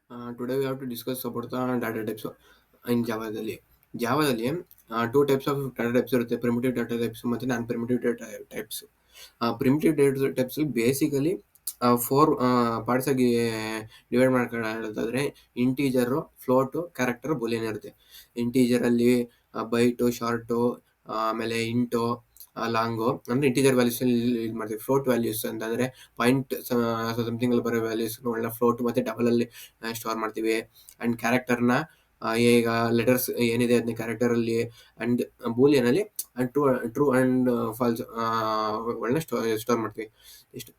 Today we have to discuss about the data types in ಜಾವಾದಲ್ಲಿ. ಜಾವಾದಲ್ಲಿ two types of data types ಇರುತ್ತೆ, primitive data types ಮತ್ತು ನಾನ್ primitive data types. Primitive data types basically four parts ಆಗಿ divide ಮಾಡ್ಕೊಳ್ಳೋದಾದ್ರೆ integer, ಫ್ಲೋಟು, character, Boolean ಇರುತ್ತೆ. ಇಂಟೀಜರಲ್ಲಿ bite, short, ಆಮೇಲೆ into, long ಅಂದರೆ integer values ಇದು ಮಾಡ್ತೀವಿ. ಫ್ಲೋಟ್ ವ್ಯಾಲ್ಯೂಸ್ ಅಂತಂದರೆ ಪಾಯಿಂಟ್ ಸಮಥಿಂಗ್ ಅಲ್ಲಿ ಬರೋ ವ್ಯಾಲ್ಯೂಸ್ ಒಳ್ಳೆ ಫ್ಲೋಟ್ ಮತ್ತು ಡಬಲ್ ಅಲ್ಲಿ ಸ್ಟೋರ್ ಮಾಡ್ತೀವಿ. ಆ್ಯಂಡ್ ಕ್ಯಾರೆಕ್ಟರ್ನ ಈಗ ಲೆಟರ್ಸ್ ಏನಿದೆ ಅದನ್ನ ಕ್ಯಾರೆಕ್ಟರಲ್ಲಿ ಆ್ಯಂಡ್ ಬೂಲಿಯನಲ್ಲಿ ಟ್ರೂ ಆ್ಯಂಡ್ ಫಾಲ್ಸ್ ಒಳ್ಳೆ ಸ್ಟೋರ್ ಮಾಡ್ತೀವಿ. ಇಷ್ಟು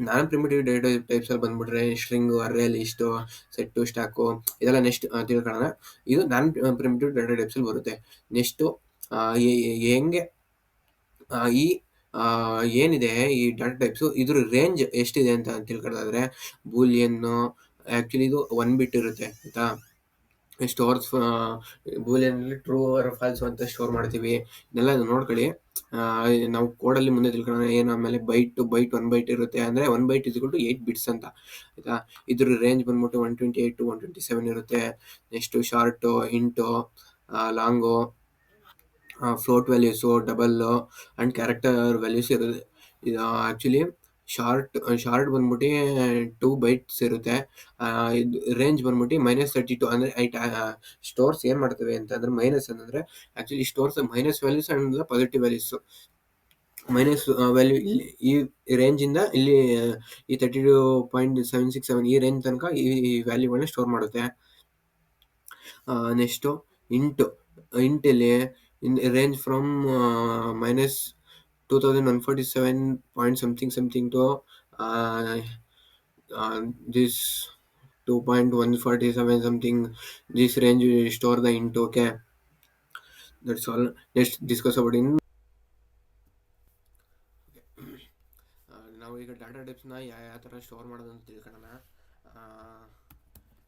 ನಾನ್ ಪ್ರಿಮಿಟಿವ್ ಡೇಟಾ ಟೈಪ್ಸಲ್ಲಿ ಬಂದ್ಬಿಟ್ರೆ ಸ್ಟ್ರಿಂಗು, ಅರೇ, ಲಿಸ್ಟು, ಸೆಟ್ಟು, ಸ್ಟ್ಯಾಕು ಇದೆಲ್ಲ ನೆಕ್ಸ್ಟ್ ತಿಳ್ಕೊಳ್ಳೋಣ. ಇದು ನಾನ್ ಪ್ರಿಮಿಟಿವ್ ಡೇಟಾ ಟೈಪ್ಸಲ್ಲಿ ಬರುತ್ತೆ. ನೆಕ್ಸ್ಟು ಹೆಂಗೆ ಈ ಏನಿದೆ ಈ ಡಾಟಾ ಟೈಪ್ಸು ಇದ್ರ ರೇಂಜ್ ಎಷ್ಟಿದೆ ಅಂತ ತಿಳ್ಕೊಳ್ಳೋದಾದ್ರೆ ಬೂಲಿಯನ್ನು ಆ್ಯಕ್ಚುಲಿ ಇದು 1 ಬಿಟ್ ಇರುತ್ತೆ ಆಯಿತಾ. ಸ್ಟೋರ್ಸ್ ಬೂಲಿಯನ್ನಲ್ಲಿ ಟ್ರೂ ಆರ್ ಫಾಲ್ಸು ಅಂತ ಸ್ಟೋರ್ ಮಾಡ್ತೀವಿ. ಇದೆಲ್ಲ ನೋಡ್ಕೊಳ್ಳಿ. ನಾವು ಕೋಡಲ್ಲಿ ಮುಂದೆ ತಿಳ್ಕೊಳ್ಳೋಣ ಏನು. ಆಮೇಲೆ ಬೈಟ್ 1 ಬೈಟ್ ಇರುತ್ತೆ, ಅಂದರೆ 1 ಬೈಟ್ ಇಸ್ ಟು 8 ಬಿಟ್ಸ್ ಅಂತ ಆಯಿತಾ. ಇದ್ರ ರೇಂಜ್ ಬಂದ್ಬಿಟ್ಟು 128 to 127 ಇರುತ್ತೆ. Next short, into, long, float values, double and character values ಇರುತ್ತೆ. ಇದು ಆ್ಯಕ್ಚುಲಿ ಶಾರ್ಟ್ ಬಂದ್ಬಿಟ್ಟು 2 ಬೈಟ್ಸ್ ಇರುತ್ತೆ. ಇದು ರೇಂಜ್ ಬಂದ್ಬಿಟ್ಟು -32 ಅಂದರೆ ಸ್ಟೋರ್ಸ್ ಏನು ಮಾಡ್ತವೆ ಅಂತಂದರೆ ಮೈನಸ್ ಅಂತಂದರೆ actually stores minus values and positive values. Minus value ಇಲ್ಲಿ ಈ ರೇಂಜಿಂದ ಇಲ್ಲಿ ಈ 32.767 ಈ ರೇಂಜ್ ತನಕ ಈ ವ್ಯಾಲ್ಯೂಗಳನ್ನ ಸ್ಟೋರ್ ಮಾಡುತ್ತೆ. ನೆಕ್ಸ್ಟು ಇಂಟಲ್ಲಿ range from -2147 point something to this 2.147 something. This range will store the int. Okay, that's all. Let's discuss about in. ನಾವು ಈಗ ಡಾಟಾ ಟೈಪ್ಸ್ನ ಯಾವ ಥರ ಸ್ಟೋರ್ ಮಾಡೋದು ಅಂತ ತಿಳ್ಕೊಳ್ಳೋಣ.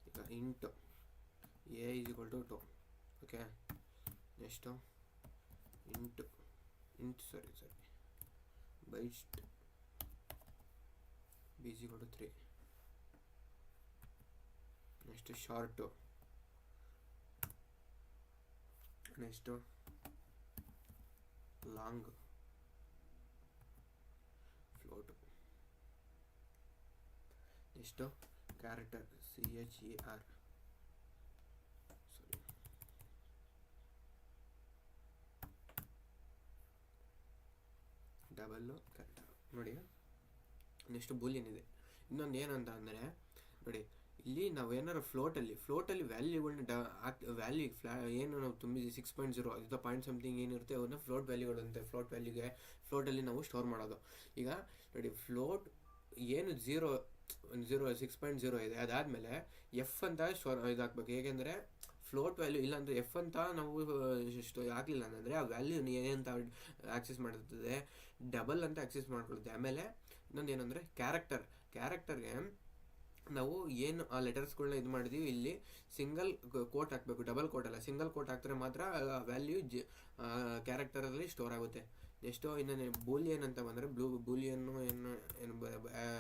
ಈಗ int a is equal to 2. Okay, next int byte b is equal to 3. Next short, next long, float, next character CHER, double character ನೋಡಿ. Next boolean ಇದೆ. ಇನ್ನೊಂದು ಏನಂತ ಅಂದರೆ ನೋಡಿ, ಇಲ್ಲಿ ನಾವು ಏನಾರು ಫ್ಲೋಟಲ್ಲಿ ವ್ಯಾಲ್ಯೂಗಳನ್ನ ವ್ಯಾಲ್ಯೂ ಏನು ನಾವು ತುಂಬಿ 6.0 ಇದು ಪಾಯಿಂಟ್ ಸಮಥಿಂಗ್ ಏನಿರುತ್ತೆ ಅವನ್ನ ಫ್ಲೋಟ್ ವ್ಯಾಲ್ಯೂಗಳು ಅಂತೆ. ಫ್ಲೋಟಲ್ಲಿ ನಾವು ಸ್ಟೋರ್ ಮಾಡೋದು. ಈಗ ನೋಡಿ, ಫ್ಲೋಟ್ ಏನು 6.0 ಇದೆ, ಅದಾದಮೇಲೆ ಎಫ್ ಅಂತ ಇದು ಹಾಕ್ಬೇಕು. ಹೇಗೆಂದರೆ ಫ್ಲೋಟ್ ವ್ಯಾಲ್ಯೂ ಇಲ್ಲ ಅಂದರೆ ಎಫ್ ಅಂತ ನಾವು ಹಾಕಲಿಲ್ಲ ಅಂತಂದರೆ ಆ ವ್ಯಾಲ್ಯೂ ಏನಂತ ಆಕ್ಸೆಸ್ ಮಾಡಿರ್ತದೆ, ಡಬಲ್ ಅಂತ ಆಕ್ಸೆಸ್ ಮಾಡ್ಕೊಳುತ್ತೆ. ಆಮೇಲೆ ಇನ್ನೊಂದು ಏನಂದರೆ ಕ್ಯಾರೆಕ್ಟರ್ಗೆ ನಾವು ಏನು ಆ ಲೆಟರ್ಸ್ಗಳನ್ನ ಇದು ಮಾಡಿದೀವಿ ಇಲ್ಲಿ ಸಿಂಗಲ್ ಕೋಟ್ ಹಾಕಬೇಕು, ಡಬಲ್ ಕೋಟ್ ಅಲ್ಲ, ಸಿಂಗಲ್ ಕೋಟ್ ಹಾಕಿದ್ರೆ ಮಾತ್ರ ವ್ಯಾಲ್ಯೂ ಕ್ಯಾರೆಕ್ಟರಲ್ಲಿ ಸ್ಟೋರ್ ಆಗುತ್ತೆ. ನೆಕ್ಸ್ಟು ಇನ್ನೊಂದು ಬೂಲಿಯನ್ ಅಂತ ಬಂದರೆ ಬೂಲಿಯನ್ನು ಏನು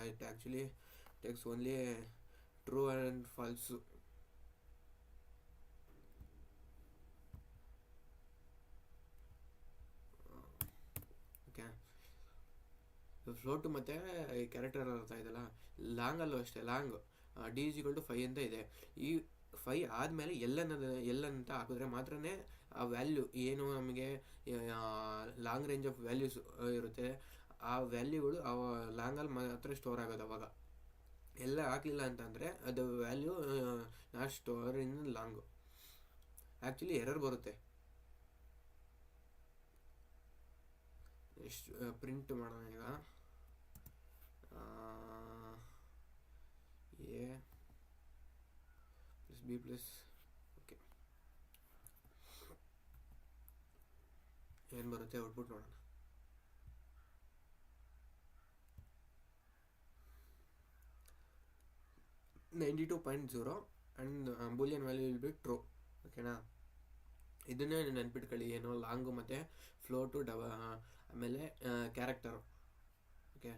it actually takes only true and false. Okay, float ಮತ್ತು ಕ್ಯಾರೆಕ್ಟರ್ ಅರ್ಥ ಇದೆಲ್ಲ. ಲಾಂಗಲ್ಲೂ ಅಷ್ಟೇ, long D is equal to 5 ಅಂತ ಇದೆ. ಈ 5 ಆದಮೇಲೆ ಎಲ್ ಅಂತ ಹಾಕಿದ್ರೆ ಮಾತ್ರ ಆ ವ್ಯಾಲ್ಯೂ ಏನು ನಮಗೆ ಲಾಂಗ್ ರೇಂಜ್ ಆಫ್ ವ್ಯಾಲ್ಯೂಸ್ ಇರುತ್ತೆ, ಆ ವ್ಯಾಲ್ಯೂಗಳು ಆ ಲಾಂಗಲ್ಲಿ ಮಾತ್ರ ಸ್ಟೋರ್ ಆಗೋದು. ಅವಾಗ ಎಲ್ಲ ಹಾಕಲಿಲ್ಲ ಅಂತಂದರೆ ಅದು value not store in long. Actually error ಬರುತ್ತೆ. ಎಷ್ಟು ಪ್ರಿಂಟ್ ಮಾಡೋಣ ಈಗ. A plus B plus okay, ಏನು ಬರುತ್ತೆ ಔಟ್ಪುಟ್ ನೋಡೋಣ. 92.0 and Boolean value will be true. ಓಕೆನಾ, ಇದನ್ನೇ ನೆನ್ಪಿಟ್ಕೊಳ್ಳಿ. ಏನು ಲಾಂಗು ಮತ್ತು ಫ್ಲೋಟು ಆಮೇಲೆ ಕ್ಯಾರೆಕ್ಟರು. ಓಕೆ,